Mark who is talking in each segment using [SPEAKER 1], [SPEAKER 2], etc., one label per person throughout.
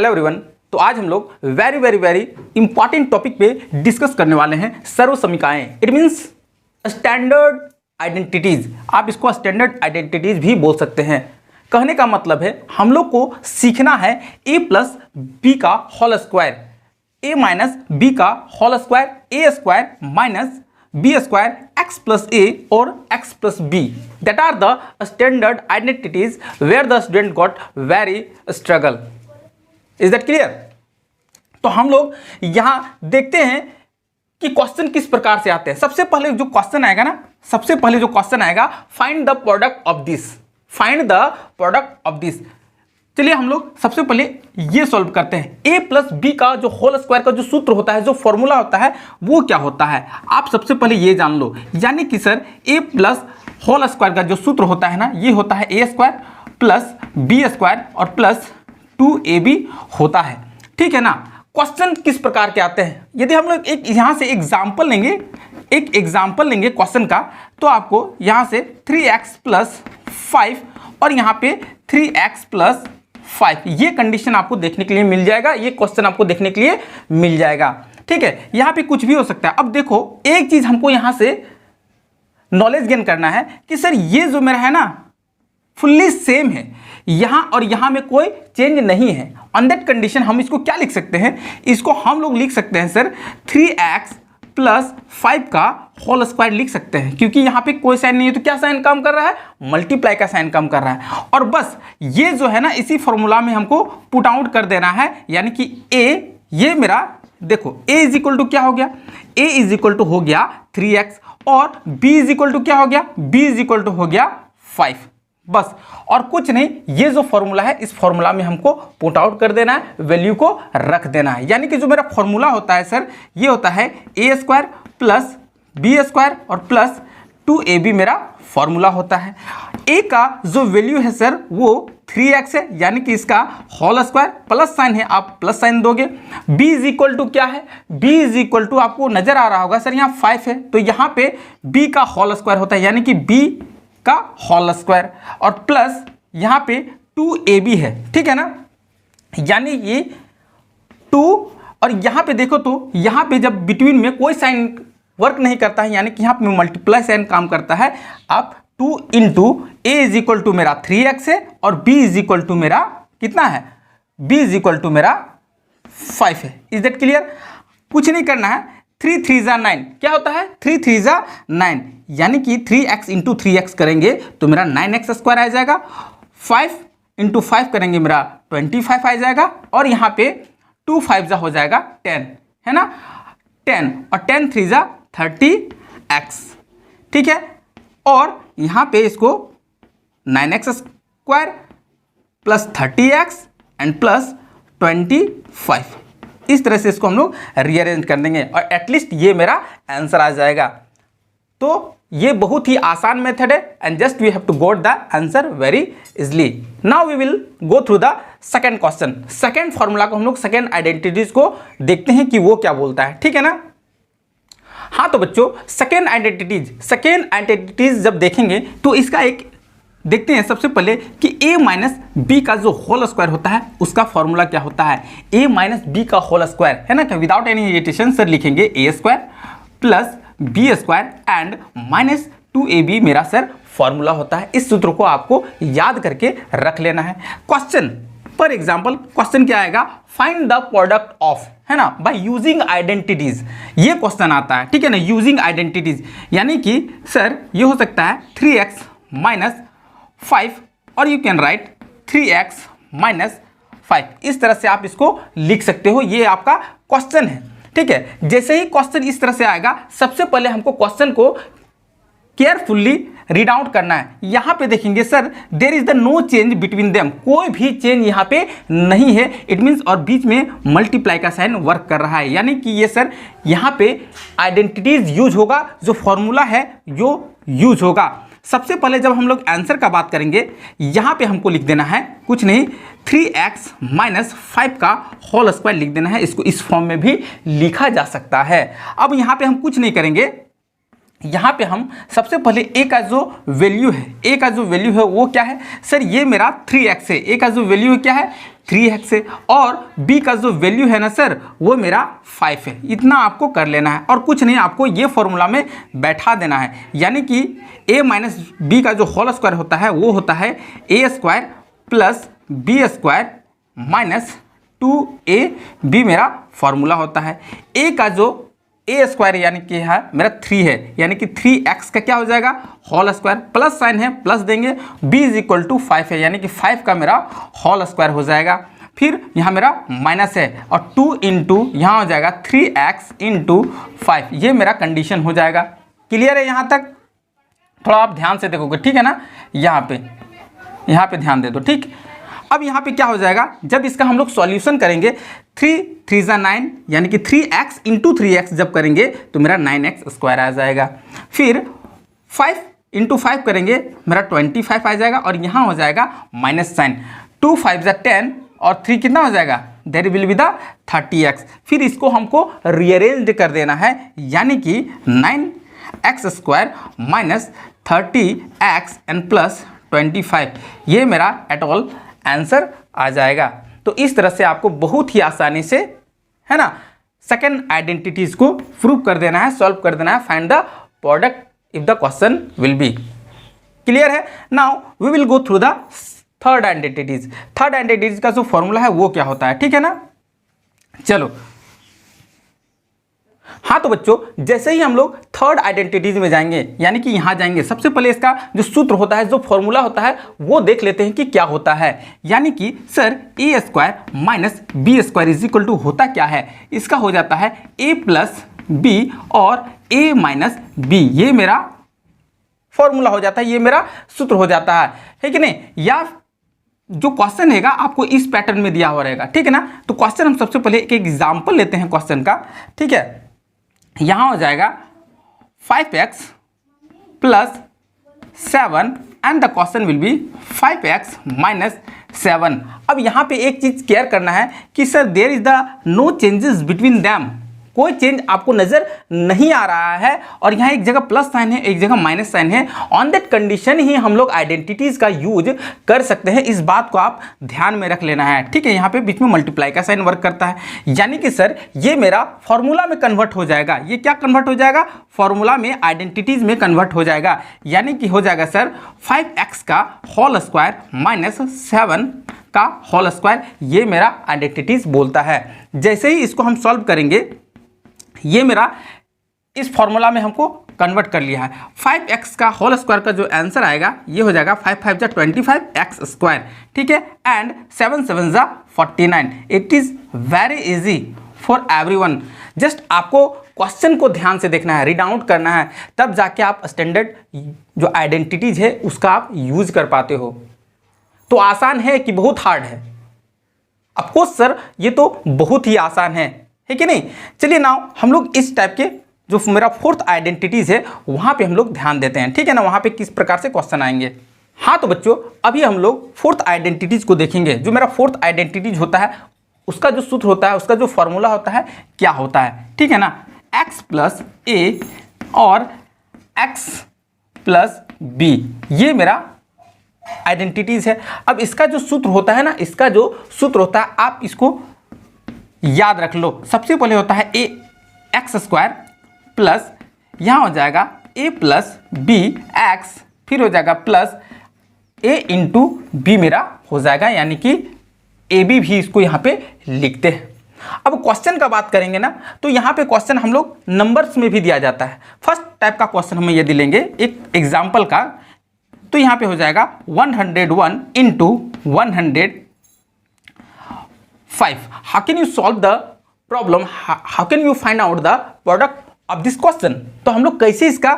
[SPEAKER 1] Hello everyone. तो आज हम लोग वेरी इंपॉर्टेंट टॉपिक पे डिस्कस करने वाले हैं सर्व समीकाएं। It means standard identities. आप इसको स्टैंडर्ड आइडेंटिटीज भी बोल सकते हैं। कहने का मतलब है हम लोग को सीखना है a प्लस बी का whole square, a minus B का whole square, A square minus B square, X plus A और X plus B. That are the standard identities where the student got very struggle. Is that clear? तो हम लोग यहां देखते हैं कि question किस प्रकार से आते हैं। सबसे पहले जो क्वेश्चन आएगा ना, सबसे पहले जो क्वेश्चन आएगा, find the product of this, find the product of this. चलिए हम लोग सबसे पहले ये सॉल्व करते हैं। a प्लस बी का जो होल स्क्वायर का जो सूत्र होता है, जो फॉर्मूला होता है, वो क्या होता है आप सबसे पहले ये जान लो। यानी कि sir a plus whole square का जो सूत्र होता है ना, ये होता है a square plus B square और प्लस 2ab होता है। ठीक है ना। क्वेश्चन किस प्रकार के आते हैं, यदि हम लोग एक यहाँ से एग्जाम्पल लेंगे, एक एग्जाम्पल लेंगे क्वेश्चन का, तो आपको यहाँ से 3x प्लस 5 और यहाँ पे 3x प्लस 5 ये कंडीशन आपको देखने के लिए मिल जाएगा, ये क्वेश्चन आपको देखने के लिए मिल जाएगा। ठीक है, यहाँ पे कुछ भी हो सकता है। अब देखो एक चीज हमको यहाँ से नॉलेज गेन करना है कि सर ये जो मेरा है ना फुल्ली सेम है, यहाँ और यहाँ में कोई चेंज नहीं है। ऑन दैट कंडीशन हम इसको क्या लिख सकते हैं, इसको हम लोग लिख सकते हैं सर 3x प्लस 5 का होल स्क्वायर लिख सकते हैं, क्योंकि यहाँ पे कोई साइन नहीं है तो क्या साइन काम कर रहा है, मल्टीप्लाई का साइन काम कर रहा है। और बस ये जो है ना इसी फॉर्मूला में हमको पुट आउट कर देना है। यानी कि a, ये मेरा देखो a इज इक्वल टू क्या हो गया, a इज इक्वल टू हो गया 3x और b इज इक्वल टू क्या हो गया, b इज इक्वल टू हो गया 5। बस और कुछ नहीं, ये जो फॉर्मूला है इस फॉर्मूला में हमको पुट आउट कर देना है, वैल्यू को रख देना है। यानी कि जो मेरा फॉर्मूला होता है सर, ये होता है a square plus B square और प्लस 2ab मेरा फॉर्मूला होता है। a का जो वैल्यू है सर वो 3x है, यानी कि इसका होल स्क्वायर, प्लस साइन है आप प्लस साइन दोगे। b इज इक्वल टू क्या है, b इज इक्वल टू आपको नजर आ रहा होगा सर यहाँ 5 है, तो यहाँ पे b का होल स्क्वायर होता है, यानी कि b का होल स्क्वायर और प्लस यहाँ पे 2ab है। ठीक है ना, यानी ये 2 और यहाँ पे देखो तो यहाँ पे जब बिटवीन में कोई साइन वर्क नहीं करता है, यानी कि यहाँ पे मल्टीप्लाई साइन काम करता है। आप 2 into a is equal to मेरा 3x है और b इज इक्वल टू मेरा कितना है, b इज इक्वल टू मेरा 5 है। Is that clear? कुछ नहीं करना है, 3 3 जा 9 क्या होता है, 3 3 जा 9, यानी कि 3x इंटू 3x करेंगे तो मेरा 9x स्क्वायर आ जाएगा। 5 इंटू 5 करेंगे मेरा 25 आ जाएगा और यहाँ पे 2 5 जा हो जाएगा 10, है ना, 10 और 10 3 जा 30x। ठीक है, और यहाँ पे इसको 9x square plus 30x and plus 25, इस तरह से इसको हम लोग रीअरेंज कर देंगे और एटलीस्ट ये मेरा आंसर आ जाएगा। तो ये बहुत ही आसान मेथड है and just we have to got the answer very easily. Now we will go through the second question. Second formula को हम लोग, सेकंड आइडेंटिटीज को देखते हैं कि वो क्या बोलता है। ठीक है ना। हाँ तो बच्चों सेकंड आइडेंटिटीज जब देखेंगे तो इसका एक देखते हैं सबसे पहले कि a माइनस बी का जो होल स्क्वायर होता है उसका फॉर्मूला क्या होता है। a माइनस बी का होल स्क्वायर है ना, क्या विदाउट एनी हेजिटेशन सर लिखेंगे a square plus B square and minus 2ab मेरा सर फॉर्मूला होता है। इस सूत्र को आपको याद करके रख लेना है। क्वेश्चन फॉर एग्जाम्पल, क्वेश्चन क्या आएगा, फाइंड द प्रोडक्ट ऑफ, है ना, बाय यूजिंग आइडेंटिटीज, ये क्वेश्चन आता है। ठीक है ना, यूजिंग आइडेंटिटीज, यानी कि सर ये हो सकता है 3x माइनस 5 और you can write 3x minus 5, इस तरह से आप इसको लिख सकते हो। ये आपका क्वेश्चन है। ठीक है, जैसे ही क्वेश्चन इस तरह से आएगा, सबसे पहले हमको क्वेश्चन को केयरफुल्ली रीड आउट करना है। यहाँ पे देखेंगे sir there is the no change between them, कोई भी चेंज यहाँ पे नहीं है। इट मीन्स और बीच में मल्टीप्लाई का साइन वर्क कर रहा है, यानी कि ये सर यहाँ पे आइडेंटिटीज यूज होगा, जो फॉर्मूला है जो यूज होगा। सबसे पहले जब हम लोग आंसर का बात करेंगे, यहाँ पे हमको लिख देना है कुछ नहीं, 3x माइनस 5 का होल स्क्वायर लिख देना है। इसको इस फॉर्म में भी लिखा जा सकता है। अब यहाँ पे हम कुछ नहीं करेंगे, यहाँ पे हम सबसे पहले ए का जो वैल्यू है वो क्या है सर, ये मेरा 3x है। ए का जो वैल्यू है क्या है 3x है, और बी का जो वैल्यू है ना सर वो मेरा 5 है। इतना आपको कर लेना है और कुछ नहीं, आपको ये फॉर्मूला में बैठा देना है। यानी कि a माइनस बी का जो होल स्क्वायर होता है वो होता है a square plus B square minus 2ab मेरा फॉर्मूला होता है। a का जो ए स्क्वायर यानी कि है मेरा 3 है, यानी कि 3x का क्या हो जाएगा होल स्क्वायर, प्लस साइन है प्लस देंगे, b इज इक्वल टू 5 है, यानी कि 5 का मेरा होल स्क्वायर हो जाएगा। फिर यहाँ मेरा माइनस है और 2 इंटू यहाँ हो जाएगा 3x इंटू 5, ये मेरा कंडीशन हो जाएगा। क्लियर है यहाँ तक? थोड़ा आप ध्यान से देखोगे, ठीक है ना, यहाँ पे ध्यान दे दो, ठीक। अब यहाँ पे क्या हो जाएगा, जब इसका हम लोग सॉल्यूशन करेंगे 3 3 9 यानी कि 3x इंटू 3x जब करेंगे तो मेरा 9x स्क्वायर आ जाएगा। फिर 5 इंटू 5 करेंगे मेरा 25 आ जाएगा, और यहाँ हो जाएगा माइनस साइन, 2 5 10 और 3 कितना हो जाएगा, there will be the 30x। फिर इसको हमको रीअरेंज कर देना है, यानी कि 9x square minus 30x and plus 25, ये मेरा एट ऑल आंसर आ जाएगा। तो इस तरह से आपको बहुत ही आसानी से, है ना, सेकंड आइडेंटिटीज को प्रूव कर देना है, सॉल्व कर देना है, find the product if the question will be. Clear है? Now we will go through the third identities. Third identities का जो फॉर्मूला है वो क्या होता है, ठीक है ना। चलो, हाँ तो बच्चों जैसे ही हम लोग थर्ड आइडेंटिटीज में जाएंगे, यानी कि यहाँ जाएंगे, सबसे पहले इसका जो सूत्र होता है, जो फॉर्मूला होता है वो देख लेते हैं कि क्या होता है। यानी कि sir A square minus B square is equal to होता क्या है, इसका हो जाता है ए प्लस बी और ए माइनस बी, ये मेरा फॉर्मूला हो जाता है, ये मेरा सूत्र हो जाता है कि नहीं। या जो क्वेश्चन हैगा आपको इस पैटर्न में दिया हुआ रहेगा, ठीक है ना। तो क्वेश्चन हम सबसे पहले एक एग्जाम्पल लेते हैं क्वेश्चन का, ठीक है। यहाँ हो जाएगा 5x plus 7 and the question will B 5x minus 7। अब यहाँ पे एक चीज़ केयर करना है कि sir there is the no changes between them, कोई चेंज आपको नजर नहीं आ रहा है, और यहाँ एक जगह प्लस साइन है एक जगह माइनस साइन है। ऑन दैट कंडीशन ही हम लोग आइडेंटिटीज का यूज कर सकते हैं, इस बात को आप ध्यान में रख लेना है, ठीक है। यहाँ पे बीच में मल्टीप्लाई का साइन वर्क करता है, यानी कि सर ये मेरा फॉर्मूला में कन्वर्ट हो जाएगा। ये क्या कन्वर्ट हो जाएगा, फॉर्मूला में, आइडेंटिटीज में कन्वर्ट हो जाएगा। यानी कि हो जाएगा सर 5x का होल स्क्वायर माइनस 7 का होल स्क्वायर, ये मेरा आइडेंटिटीज बोलता है। जैसे ही इसको हम सॉल्व करेंगे, ये मेरा इस फॉर्मूला में हमको कन्वर्ट कर लिया है। 5x का होल स्क्वायर का जो आंसर आएगा ये हो जाएगा 5 5 25x स्क्वायर, ठीक है, and 7 7 49। It is very easy for everyone. Just आपको क्वेश्चन को ध्यान से देखना है, रीड आउट करना है, तब जाके आप स्टैंडर्ड जो आइडेंटिटीज है उसका आप यूज कर पाते हो। तो आसान है कि बहुत हार्ड है? ऑफकोर्स सर ये तो बहुत ही आसान है कि नहीं। चलिए नाउ हम लोग इस टाइप के जो मेरा फोर्थ आइडेंटिटीज है वहां पे हम लोग ध्यान देते हैं, ठीक है ना, वहां पे किस प्रकार से क्वेश्चन आएंगे। हाँ तो बच्चों अभी हम लोग फोर्थ आइडेंटिटीज को देखेंगे। जो मेरा फोर्थ आइडेंटिटीज होता है उसका जो सूत्र होता है, उसका जो फॉर्मूला होता है क्या होता है, ठीक है ना, x प्लस ए और x प्लस बी, ये मेरा आइडेंटिटीज है। अब इसका जो सूत्र होता है ना, इसका जो सूत्र होता है आप इसको याद रख लो। सबसे पहले होता है ए एक्स स्क्वायर प्लस यहाँ हो जाएगा ए प्लस बी एक्स, फिर हो जाएगा प्लस ए इंटू बी मेरा हो जाएगा, यानी कि ए बी भी इसको यहाँ पे लिखते हैं। अब क्वेश्चन का बात करेंगे ना, तो यहाँ पे क्वेश्चन हम लोग नंबर्स में भी दिया जाता है। फर्स्ट टाइप का क्वेश्चन हमें ये दिलेंगे एक एग्जाम्पल का, तो यहाँ पे हो जाएगा 101 into 105। How can you solve the problem, how can you find out the product of this question. तो हम लोग कैसे इसका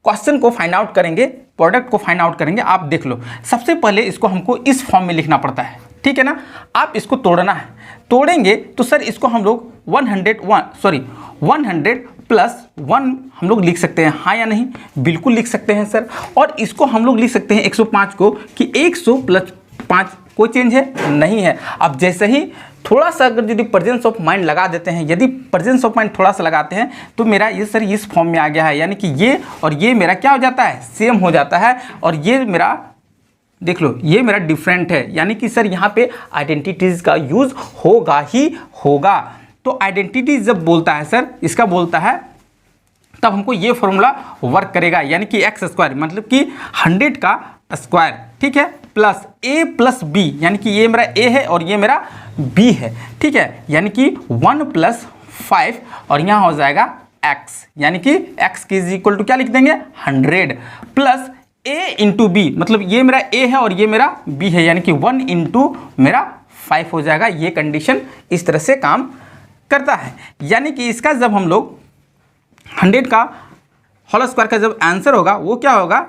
[SPEAKER 1] क्वेश्चन को फाइंड आउट करेंगे, प्रोडक्ट को फाइंड आउट करेंगे, आप देख लो। सबसे पहले इसको हमको इस फॉर्म में लिखना पड़ता है, ठीक है ना। आप इसको तोड़ना है, तोड़ेंगे तो सर इसको हम लोग 100 प्लस 1 हम लोग लिख सकते हैं, हाँ या नहीं, बिल्कुल लिख सकते हैं सर। और इसको हम लोग लिख सकते हैं 105 को कि 100 प्लस 5, कोई चेंज है नहीं है। अब जैसे ही थोड़ा सा अगर यदि प्रेजेंस ऑफ माइंड लगा देते हैं, यदि प्रेजेंस ऑफ माइंड थोड़ा सा लगाते हैं तो मेरा ये सर इस फॉर्म में आ गया है, यानी कि ये और ये मेरा क्या हो जाता है, सेम हो जाता है, और ये मेरा देख लो ये मेरा डिफरेंट है, यानी कि सर यहाँ पे आइडेंटिटीज़ का यूज़ होगा ही होगा। तो आइडेंटिटीज जब बोलता है सर, इसका बोलता है, तब हमको ये फॉर्मूला वर्क करेगा, यानी कि एक्स स्क्वायर मतलब कि 100 का स्क्वायर, ठीक है, प्लस ए प्लस बी, यानी कि ये मेरा ए है और ये मेरा बी है, ठीक है, यानी कि 1 + 5 और यहाँ हो जाएगा x, यानी कि x की इज इक्वल टू क्या लिख देंगे 100 प्लस a इंटू बी, मतलब ये मेरा a है और ये मेरा b है, यानी कि 1 इंटू मेरा 5 हो जाएगा। ये कंडीशन इस तरह से काम करता है, यानी कि इसका जब हम लोग 100 का होल स्क्वायर का जब आंसर होगा वो क्या होगा,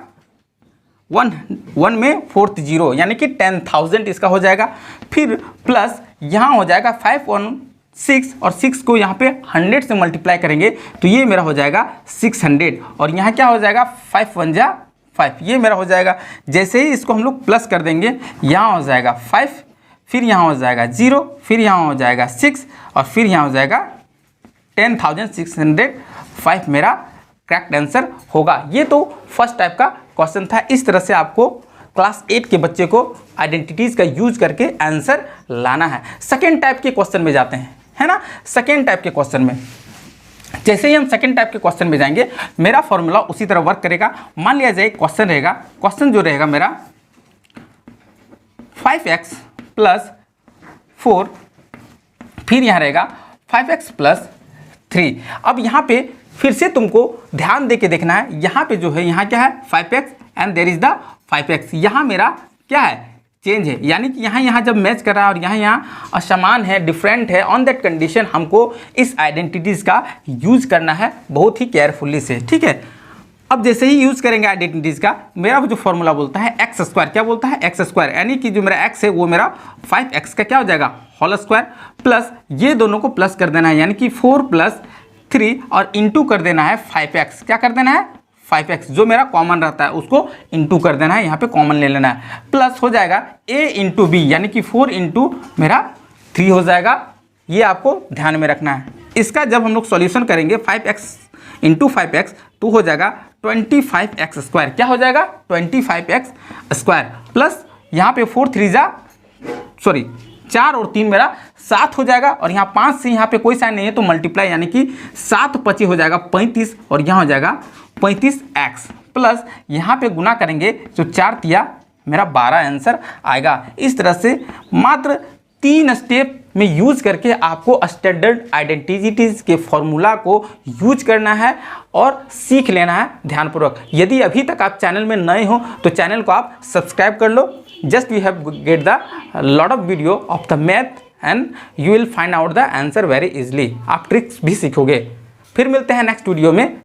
[SPEAKER 1] 1 में 4th 0, यानी कि 10,000 इसका हो जाएगा। फिर प्लस यहाँ हो जाएगा 5 on 6 और 6 को यहाँ पे 100 से मल्टीप्लाई करेंगे तो ये मेरा हो जाएगा 600, और यहाँ क्या हो जाएगा 5 1 जा 5, ये मेरा हो जाएगा। जैसे ही इसको हम लोग प्लस कर देंगे, यहाँ हो जाएगा 5, फिर यहाँ हो जाएगा 0, फिर यहाँ हो जाएगा 6 और फिर यहाँ हो जाएगा 10,605 मेरा करेक्ट आंसर होगा। ये तो फर्स्ट टाइप का क्वेश्चन था। इस तरह से आपको क्लास 8 के बच्चे को आइडेंटिटीज़ का यूज करके आंसर लाना है। सेकेंड टाइप के क्वेश्चन में जाते हैं, है ना। सेकेंड टाइप के क्वेश्चन में जैसे ही हम सेकेंड टाइप के क्वेश्चन में जाएंगे, मेरा फॉर्मूला उसी तरह वर्क करेगा। मान लिया जाए क्वेश्चन रहेगा, क्वेश्चन जो रहेगा मेरा 5x + 4, फिर यहाँ रहेगा 5x + 3। अब यहाँ पे फिर से तुमको ध्यान दे के देखना है, यहाँ पे जो है यहाँ क्या है 5x and there is the 5x, यहाँ मेरा क्या है चेंज है, यानी कि यहाँ जब मैच कर रहा है और यहाँ असमान है, डिफरेंट है, ऑन दैट कंडीशन हमको इस आइडेंटिटीज़ का यूज करना है बहुत ही केयरफुली से, ठीक है। अब जैसे ही यूज करेंगे आइडेंटिटीज़ का, मेरा जो फॉर्मूला बोलता है एक्स स्क्वायर, क्या बोलता है एक्स स्क्वायर, यानी कि जो मेरा x है वो मेरा 5x का क्या हो जाएगा होल स्क्वायर, प्लस ये दोनों को प्लस कर देना है, यानी कि 4 + 3 और इंटू कर देना है 5x, क्या कर देना है 5x, जो मेरा कॉमन रहता है उसको इंटू कर देना है, यहाँ पे कॉमन ले लेना है, प्लस हो जाएगा a इंटू बी, यानी कि 4 इंटू मेरा 3 हो जाएगा। ये आपको ध्यान में रखना है। इसका जब हम लोग सॉल्यूशन करेंगे 5x इंटू 5x तो हो जाएगा 25x स्क्वायर, क्या हो जाएगा 25x स्क्वायर, प्लस यहाँ पे 4 और 3 मेरा 7 हो जाएगा, और यहाँ 5 से यहाँ पे कोई साइन नहीं है तो मल्टीप्लाई, यानी कि 7 × 25 हो जाएगा 35, और यहाँ हो जाएगा 35x, प्लस यहाँ पे गुना करेंगे तो 4 तिया मेरा 12 आंसर आएगा। इस तरह से मात्र 3 स्टेप में यूज करके आपको स्टैंडर्ड आइडेंटिटीज के फॉर्मूला को यूज करना है और सीख लेना है ध्यानपूर्वक। यदि अभी तक आप चैनल में नए हो तो चैनल को आप सब्सक्राइब कर लो। Just we have get the lot of video of the math and you will find out the answer very easily. आप ट्रिक्स भी सीखोगे। फिर मिलते हैं नेक्स्ट वीडियो में।